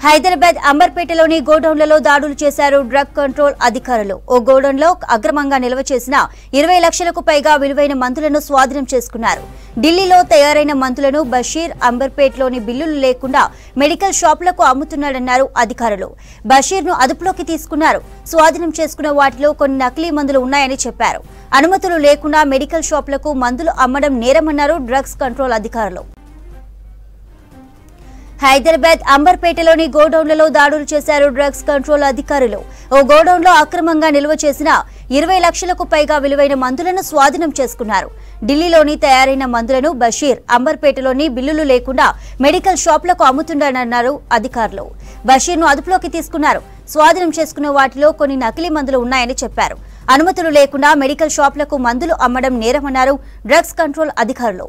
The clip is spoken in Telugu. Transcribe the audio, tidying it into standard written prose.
హైదరాబాద్ అంబర్పేటలోని గోడౌన్లలో దాడులు చేశారు డ్రగ్ కంట్రోల్ అధికారులు. ఓ గోడౌన్లో అక్రమంగా నిల్వ చేసిన 20 లక్షలకు పైగా విలువైన మందులను స్వాధీనం చేసుకున్నారు. ఢిల్లీలో తయారైన మందులను బషీర్ అంబర్పేటలోని బిల్లులు లేకుండా మెడికల్ షాపులకు అమ్ముతున్నాడన్నారు అధికారులు. బషీర్ను అదుపులోకి తీసుకున్నారు. స్వాధీనం చేసుకున్న వాటిలో కొన్ని నకిలీ మందులు ఉన్నాయని చెప్పారు. అనుమతులు లేకుండా మెడికల్ షాపులకు మందులు అమ్మడం నేరమన్నారు డ్రగ్స్ కంట్రోల్ అధికారులు. హైదరాబాద్ అంబర్పేటలోని గోడౌన్లలో దాడులు చేశారు డ్రగ్స్ కంట్రోల్ అధికారులు. ఓ గోడౌన్లో అక్రమంగా నిల్వ చేసిన 20 లక్షలకు పైగా విలువైన మందులను స్వాధీనం చేసుకున్నారు. ఢిల్లీలోని తయారైన మందులను బషీర్ అంబర్పేటలోని బిల్లులు లేకుండా మెడికల్ షాపులకు అమ్ముతున్నాడన్నారు అధికారులు. బషీర్ను అదుపులోకి తీసుకున్నారు. స్వాధీనం చేసుకున్న వాటిలో కొన్ని నకిలీ మందులు ఉన్నాయని చెప్పారు. అనుమతులు లేకుండా మెడికల్ షాపులకు మందులు అమ్మడం నేరమన్నారు డ్రగ్స్ కంట్రోల్ అధికారులు.